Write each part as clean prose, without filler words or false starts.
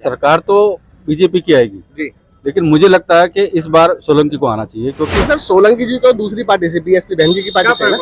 सरकार तो बीजेपी की आएगी जी। लेकिन मुझे लगता है कि इस बार सोलंकी को आना चाहिए क्योंकि सर सोलंकी जी तो दूसरी पार्टी से बीएसपी बहन जी की पार्टी से है ना?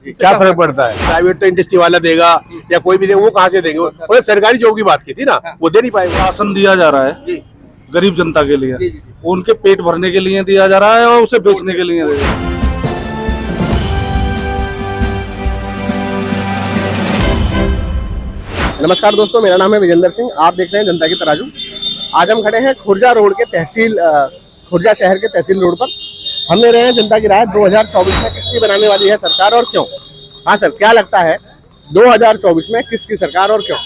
क्या फर्क पड़ता है? प्राइवेट तो इंडस्ट्री वाला देगा या कोई भी देगा, वो कहाँ से देंगे? उन्होंने सरकारी जॉब की बात की थी ना, वो दे नहीं पाएंगे। राशन दिया जा रहा है जी गरीब जनता के लिए, जी जी जी। उनके पेट भरने के लिए दिया जा रहा है और उसे बेचने के लिए दिया जा रहा है। नमस्कार दोस्तों, मेरा नाम है विजेंद्र सिंह। आप देख रहे हैं जनता की तराजू। आज हम खड़े हैं खुर्जा रोड के खुर्जा शहर के तहसील रोड पर। हम ले रहे हैं जनता की राय 2024 में किसकी बनाने वाली है सरकार और क्यों। हाँ सर, क्या लगता है 2024 में किसकी सरकार और क्यों?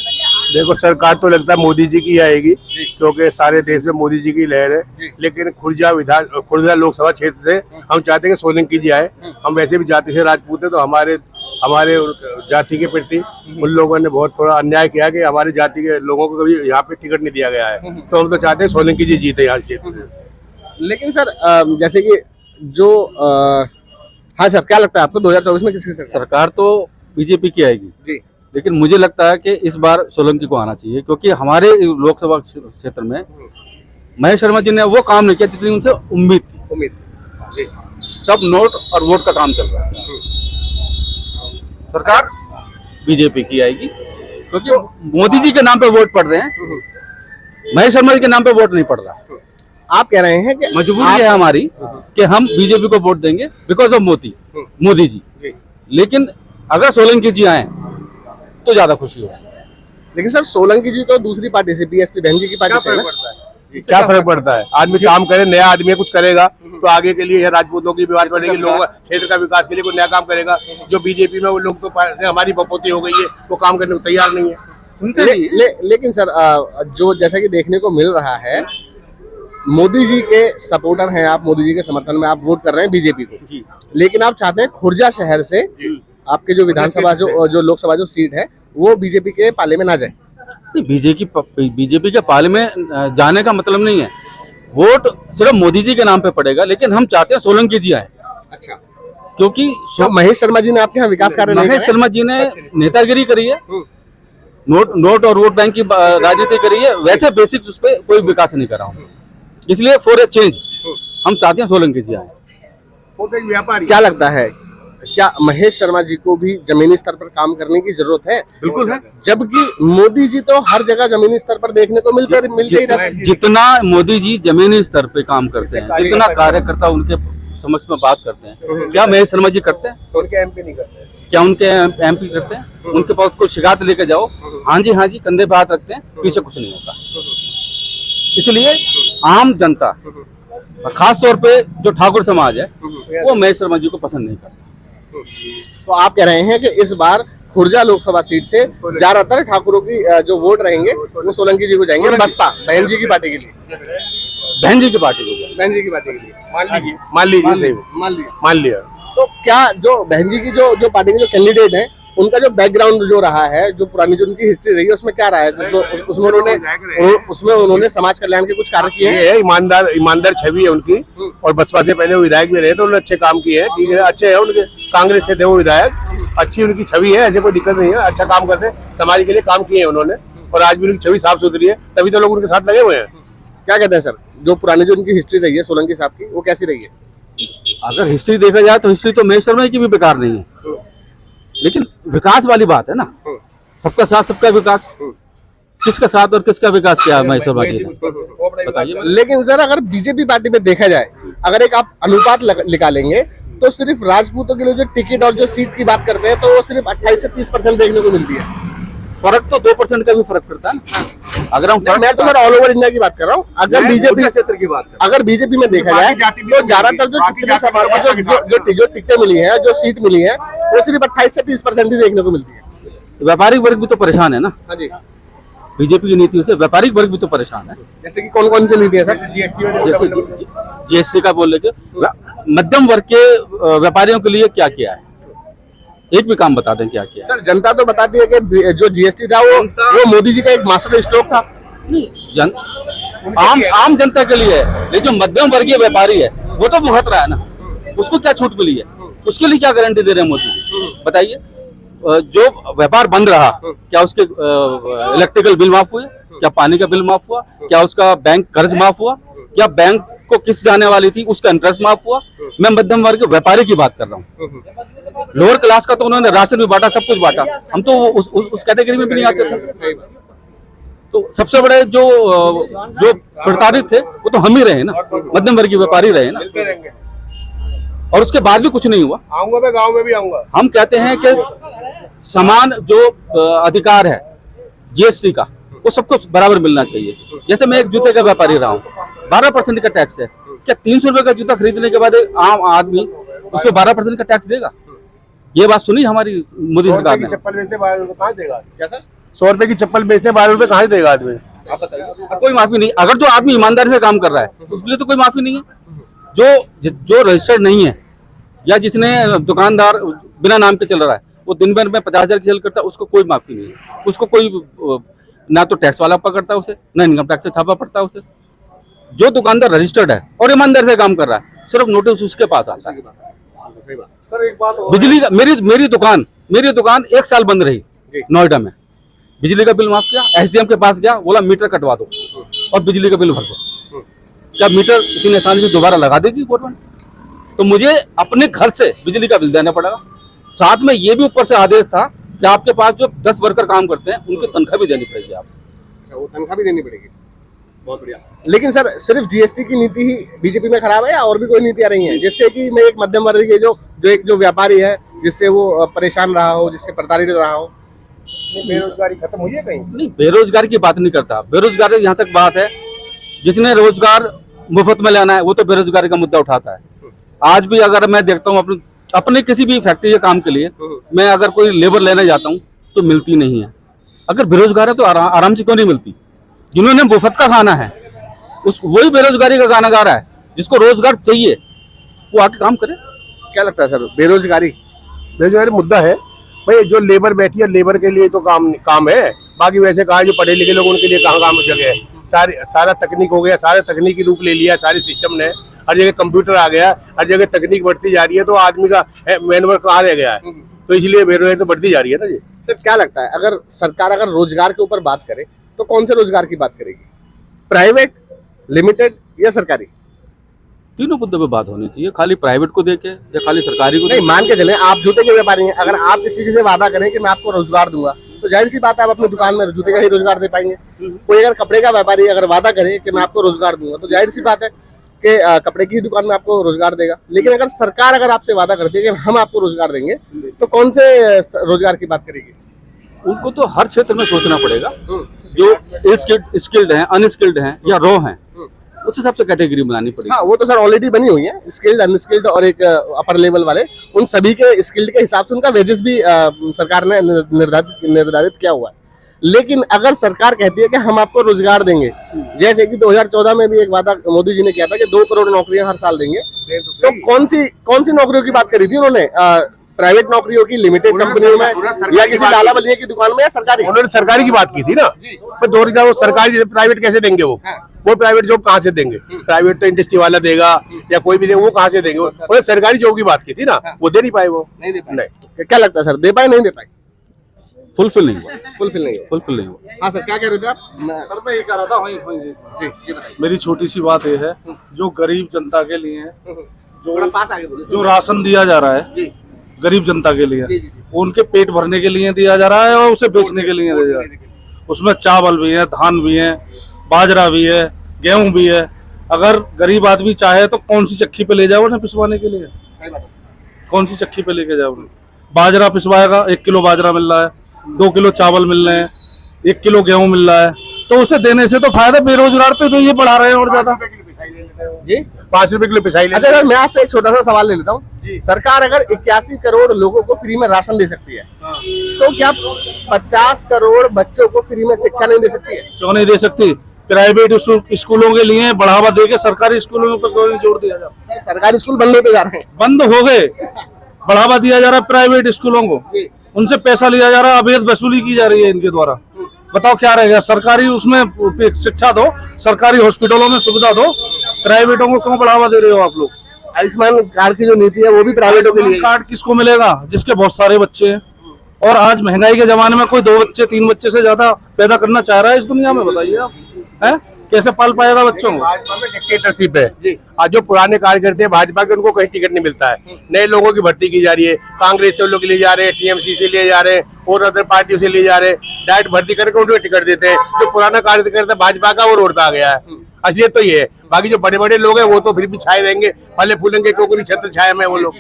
देखो, सरकार तो लगता है मोदी जी की आएगी क्योंकि सारे देश में मोदी जी की लहर है। लेकिन खुर्जा लोकसभा क्षेत्र से हम चाहते हैं कि सोलंकी जी आए। हम वैसे भी जाति से राजपूत है, तो हमारे जाति के प्रति उन लोगों ने बहुत थोड़ा अन्याय किया कि हमारी जाति के लोगों को कभी यहाँ पे टिकट नहीं दिया गया है। तो हम तो चाहते हैं सोलंकी जी जीते यहाँ क्षेत्र से। लेकिन सर जैसे कि जो हाँ सर, क्या लगता है आपको 2024 में किसकी सरकार तो बीजेपी की आएगी जी। लेकिन मुझे लगता है कि इस बार सोलंकी को आना चाहिए क्योंकि हमारे लोकसभा क्षेत्र में महेश शर्मा जी ने वो काम नहीं किया जितनी उनसे उम्मीद थी। जी। सब नोट और वोट का काम चल रहा है। सरकार बीजेपी की आएगी क्योंकि मोदी जी के नाम पे वोट पड़ रहे हैं, महेश शर्मा जी के नाम पे वोट नहीं पड़ रहा। आप कह रहे हैं कि मजबूरी है हमारी कि हम बीजेपी को वोट देंगे बिकॉज ऑफ मोदी जी। लेकिन अगर सोलंकी जी आए तो ज्यादा खुशी होगी। लेकिन सर सोलंकी जी तो दूसरी पार्टी से बीएसपी बहन जी की पार्टी से है ना? क्या फर्क पड़ता है? आदमी काम करे, नया आदमी कुछ करेगा तो आगे के लिए राजपूतों की विवाद पड़ेगी, लोगों क्षेत्र का विकास के लिए कोई नया काम करेगा। जो बीजेपी में वो लोग तो हमारी बपोती हो गई है, वो काम करने को तैयार नहीं है। लेकिन सर जो जैसा कि देखने को मिल रहा है, मोदी जी के सपोर्टर हैं आप, मोदी जी के समर्थन में आप वोट कर रहे हैं बीजेपी को, लेकिन आप चाहते हैं खुर्जा शहर से आपके जो विधानसभा जो लोकसभा जो सीट है वो बीजेपी के पाले में ना जाए। बीजेपी के पाले में जाने का मतलब नहीं है, वोट सिर्फ मोदी जी के नाम पे पड़ेगा। लेकिन हम चाहते हैं सोलंकी जी आए। अच्छा, क्योंकि महेश शर्मा जी ने आपके यहाँ विकास कार्य नहीं महेश शर्मा जी ने नेतागिरी करी है, नोट और वोट बैंक की राजनीति करी है, वैसे बेसिक्स उस पर कोई विकास नहीं करा हूँ। इसलिए फॉर ए चेंज हम चाहते हैं सोलंकी जी आए। व्यापारी क्या लगता है, क्या महेश शर्मा जी को भी जमीनी स्तर पर काम करने की जरूरत है? बिल्कुल है, जबकि मोदी जी तो हर जगह जमीनी स्तर पर देखने को मिलते ही रहते हैं। जितना मोदी जी जमीनी स्तर पे काम करते हैं, जितना कार्यकर्ता उनके समक्ष में बात करते हैं, क्या महेश शर्मा जी करते हैं? उनके एमपी नहीं करते। क्या उनके एमपी करते हैं? उनके पास कोई शिकायत लेके जाओ, हाँ जी कंधे पे हाथ रखते हैं, पीछे कुछ नहीं होता। इसलिए आम जनता, खास तौर पे जो ठाकुर समाज है, वो महेश शर्मा जी को पसंद नहीं करता। तो आप कह रहे हैं कि इस बार खुर्जा लोकसभा सीट से ज्यादातर ठाकुरों की जो वोट रहेंगे वो सोलंकी जी को जाएंगे, बसपा बहन जी की पार्टी के लिए। बहन जी की पार्टी को, बहन जी की पार्टी के लिए मान लिया। तो क्या जो बहन जी की जो पार्टी के जो कैंडिडेट हैं, उनका जो बैकग्राउंड जो रहा है, जो पुरानी जो उनकी हिस्ट्री रही है, उसमें क्या रहा है? उसमें उन्होंने समाज कल्याण के कुछ कार्य किए हैं। ईमानदार छवि है उनकी, और बसपा से पहले वो विधायक भी रहे तो उन्होंने अच्छे काम किए हैं। ठीक है, अच्छे है उनके, कांग्रेस से थे वो विधायक, अच्छी उनकी छवि है, ऐसे कोई दिक्कत नहीं है, अच्छा काम करते हैं, समाज के लिए काम किए हैं उन्होंने, और आज भी उनकी छवि साफ सुथरी है, तभी तो लोग उनके साथ लगे हुए हैं। क्या कहते हैं सर, जो पुरानी जो उनकी हिस्ट्री रही है सोलंकी साहब की, वो कैसी रही है? अगर हिस्ट्री देखा जाए तो हिस्ट्री तो महेश शर्मा की भी बेकार नहीं है, लेकिन विकास वाली बात है ना, सबका साथ सबका विकास। किसका साथ और किसका विकास किया महेश शर्मा जी ने, बताइए। लेकिन सर अगर बीजेपी पार्टी में देखा जाए, अगर एक आप अनुपात निकालेंगे तो सिर्फ राजपूतों के लिए जो टिकट और जो सीट की बात करते हैं, तो वो सिर्फ 28 से 30% देखने को मिलती है। फर्क तो 2% का भी फर्क पड़ता है ना। अगर हम मैं तो सर ऑल ओवर इंडिया की बात कर रहा हूँ। अगर बीजेपी क्षेत्र की बात, अगर बीजेपी में देखा जाए तो ज्यादातर जो टिकटें मिली है, जो सीट मिली है, वो सिर्फ 28 से 30% ही देखने को मिलती है। व्यापारिक वर्ग भी तो परेशान है ना। हाँ जी, बीजेपी की नीतियों से व्यापारिक वर्ग भी तो परेशान है। जैसे कि कौन कौन सी नीति है सर? जैसे जीएसटी का बोल लेके मध्यम वर्ग के व्यापारियों के लिए क्या किया है, एक भी काम बता दें क्या किया। सर जनता तो बताती है कि जो जीएसटी था वो मोदी जी का एक मास्टर स्ट्रोक था। नहीं, आम जनता के लिए है, लेकिन जो मध्यम वर्गीय व्यापारी है वो तो भुगत रहा है ना, उसको क्या छूट मिली है, उसके लिए क्या गारंटी दे रहे हैं मोदी जी, बताइए। जो व्यापार बंद रहा, क्या उसके इलेक्ट्रिकल बिल माफ हुए, क्या पानी का बिल माफ हुआ, क्या उसका बैंक कर्ज माफ हुआ, क्या बैंक को किस्त जाने वाली थी उसका इंटरेस्ट माफ हुआ। मैं मध्यम वर्ग के व्यापारी की बात कर रहा हूँ। लोअर क्लास का तो उन्होंने राशन भी बांटा, सब कुछ बांटा, हम तो उस कैटेगरी में भी नहीं आते थे। तो सबसे बड़े जो प्रताड़ित थे वो तो हम ही रहे ना, मध्यम वर्गीय व्यापारी रहे ना, और उसके बाद भी कुछ नहीं हुआ। आऊंगा मैं, गांव में भी आऊंगा। हम कहते हैं कि समान जो अधिकार है जीएसटी का वो सबको बराबर मिलना चाहिए। जैसे मैं एक जूते का व्यापारी रहा हूँ, 12% का टैक्स है, क्या 300 रुपए का जूता खरीदने के बाद आम आदमी उस पर 12% का टैक्स देगा? ये बात सुनी हमारी मोदी सरकार ने। चप्पल बेचने 12 रुपए कहाँ देगा? क्या सर? 100 रुपए की चप्पल बेचने 12 रुपए कहाँ देगा आदमी? आप बताइए। कोई माफी नहीं। अगर जो आदमी ईमानदारी से काम कर रहा है उसके लिए तो कोई माफी नहीं है। जो रजिस्टर्ड नहीं है या जिसने दुकानदार बिना नाम के चल रहा है वो दिन भर में 50,000 की सेल करता है, उसको कोई माफी नहीं है। उसको कोई ना तो टैक्स वाला पकड़ता है उसे, ना इनकम टैक्स से छापा पड़ता है उसे। जो दुकानदार रजिस्टर्ड है और ईमानदारी से काम कर रहा है सिर्फ नोटिस उसके पास आता है। सर एक बात बिजली का मेरी दुकान 1 साल बंद रही नोएडा में। बिजली का बिल माफ किया, एसडीएम के पास गया, बोला मीटर कटवा दो और बिजली का बिल भर दो। क्या मीटर इतनी आसानी से दोबारा लगा देगी गवर्नमेंट? तो मुझे अपने घर से बिजली का बिल देना पड़ेगा। साथ में ये भी ऊपर से आदेश था कि आपके पास जो 10 वर्कर काम करते हैं उनकी तनख्वाह भी देनी पड़ेगी। आप वो तनख्वाह भी देनी पड़ेगी। बहुत बढ़िया। लेकिन सर सिर्फ जीएसटी की नीति ही बीजेपी में खराब है या और भी कोई नीतियां रही हैं जिससे कि मैं एक मध्यम वर्ग के जो व्यापारी है जिससे वो परेशान रहा हो, जिससे प्रताड़ित रहा हो? बेरोजगारी खत्म हुई है कहीं? नहीं, बेरोजगारी की बात नहीं करता। बेरोजगारी यहाँ तक बात है, जिसने रोजगार मुफ्त में लेना है वो तो बेरोजगारी का मुद्दा उठाता है। आज भी अगर मैं देखता हूँ अपने किसी भी फैक्ट्री के काम के लिए मैं अगर कोई लेबर लेने जाता हूँ तो मिलती नहीं है। अगर बेरोजगार है तो आराम से क्यों नहीं मिलती? जिन्होंने मुफ्त का खाना है वही बेरोजगारी का गाना गा रहा है। जिसको रोजगार चाहिए वो आके काम करे। क्या लगता है सर बेरोजगारी मुद्दा है भाई? जो लेबर बैठी है लेबर के लिए तो काम है, बाकी वैसे कहा जो पढ़े लिखे लोग उनके लिए कहाँ काम जगह है? सारा तकनीक हो गया, सारा तकनीकी रूप ले लिया सारे सिस्टम ने, हर जगह कंप्यूटर आ गया, हर जगह तकनीक बढ़ती जा रही है, तो आदमी का मैनुअल कहाँ रह गया है? तो इसलिए बेरोजगारी तो बढ़ती जा रही है ना जी। सर क्या लगता है अगर सरकार रोजगार के ऊपर बात करे तो कौन से रोजगार की बात करेगी? प्राइवेट, लिमिटेड या सरकारी? तीनों मुद्दों पे बात होनी चाहिए। खाली प्राइवेट को देके या खाली सरकारी को नहीं, मान के चले आप जूते के व्यापारी हैं, अगर आप किसी से वादा करें कि मैं आपको रोजगार दूंगा तो जाहिर सी बात है आप अपनी दुकान में जूते का ही रोजगार दे पाएंगे। कोई अगर कपड़े का व्यापारी अगर वादा करे कि मैं आपको रोजगार दूंगा तो जाहिर सी बात है कि कपड़े की दुकान में आपको रोजगार देगा। लेकिन अगर सरकार अगर आपसे वादा करती है कि हम आपको रोजगार देंगे तो कौन से रोजगार की बात करेगी? उनको तो हर क्षेत्र में सोचना पड़ेगा। जो स्किल्ड हैं, अनस्किल्ड हैं या रो हैं, उस हिसाब से कैटेगरी बनानी पड़ेगी। हाँ, वो तो सर ऑलरेडी बनी हुई है, स्किल्ड, अनस्किल्ड और एक अपर लेवल वाले। उन सभी के स्किल्ड के हिसाब से उनका वेजेस भी सरकार ने निर्धारित किया हुआ है। लेकिन अगर सरकार कहती है कि हम आपको रोजगार देंगे, जैसे कि 2014 में भी एक वादा मोदी जी ने किया था कि 2 करोड़ नौकरियां हर साल देंगे, तो कौन सी नौकरियों की बात करी थी उन्होंने? प्राइवेट नौकरियों की, लिमिटेड कंपनियों में, या किसी लाला बलिया की दुकान में, या सरकारी? उन्होंने सरकारी की बात की थी ना। तो 2000 सरकारी प्राइवेट कैसे देंगे? वो प्राइवेट जॉब कहाँ से देंगे? प्राइवेट तो इंडस्ट्री वाला देगा या कोई भी देगा, वो कहाँ से देंगे? उन्होंने सरकारी जॉब की बात की थी ना, वो दे नहीं पाए। वो नहीं दे पाए। क्या लगता है सर, दे पाए नहीं दे पाए? फुलफिल नहीं हुआ। फुलफिल नहीं हुआ। हाँ सर, क्या कह रहे थे आप? सर मैं ये कह रहा था, जी ये बताइए। मेरी छोटी सी बात ये है, जो गरीब जनता के लिए थोड़ा पास आगे बोलिए। जो राशन दिया जा रहा है गरीब जनता के लिए, उनके पेट भरने के लिए दिया जा रहा है और उसे बेचने के लिए दिया जा रहा है। उसमें चावल भी है, धान भी है, बाजरा भी है, गेहूं भी है। अगर गरीब आदमी चाहे तो कौन सी चक्की पे ले जाओ ना पिसवाने के लिए? कौन सी चक्की पे लेके जाओ? बाजरा पिसवाएगा, 1 किलो बाजरा मिल रहा है, 2 किलो चावल मिल रहे हैं, 1 किलो गेहूं मिल रहा है, तो उसे देने से तो फायदा। बेरोजगार तो ये बढ़ा रहे हैं और ज्यादा। जी 5 रुपए किलो पिसाई। अच्छा सर, मैं आपसे एक छोटा सा सवाल ले लेता हूँ। सरकार अगर 81 करोड़ लोगों को फ्री में राशन दे सकती है, तो क्या 50 करोड़ बच्चों को फ्री में शिक्षा नहीं दे सकती है? क्यों नहीं दे सकती? प्राइवेट स्कूलों के लिए बढ़ावा देके सरकारी स्कूलों पर क्यों नहीं जोड़ दिया जाए? सरकारी स्कूल बंद होते जा रहे हैं। बंद हो गए, बढ़ावा दिया जा रहा है प्राइवेट स्कूलों को, उनसे पैसा लिया जा रहा है, अवैध वसूली की जा रही है इनके द्वारा। बताओ क्या रहेगा? सरकारी उसमें शिक्षा दो, सरकारी हॉस्पिटलों में सुविधा दो, प्राइवेटों को क्यों बढ़ावा दे रहे हो आप लोग? आयुष्मान कार्ड की जो नीति है वो भी प्राइवेटों के लिए। कार्ड किसको मिलेगा? जिसके बहुत सारे बच्चे हैं और आज महंगाई के जमाने में कोई 2 बच्चे 3 बच्चे से ज्यादा पैदा करना चाह रहा है इस दुनिया में? बताइए आप, हैं? कैसे पाल पाएगा बच्चों को? भाजपा में डिक्टेटरशिप है। आज जो पुराने कार्यकर्ते हैं भाजपा के, उनको कहीं टिकट नहीं मिलता है। नए लोगों की भर्ती की जा रही है, कांग्रेस से लोग लिए जा रहे हैं, टीएमसी से लिए जा रहे हैं और अदर पार्टियों से लिए जा रहे हैं। डायरेक्ट भर्ती करके उनको टिकट देते हैं। जो पुराना कार्यकर्ता भाजपा का वो रोड पे आ गया है। असलियत तो ये है। बाकी जो बड़े बड़े लोग हैं वो तो फिर भी छाए रहेंगे, फले फूलेंगे, क्योंकि छत्र छाया में वो लोग।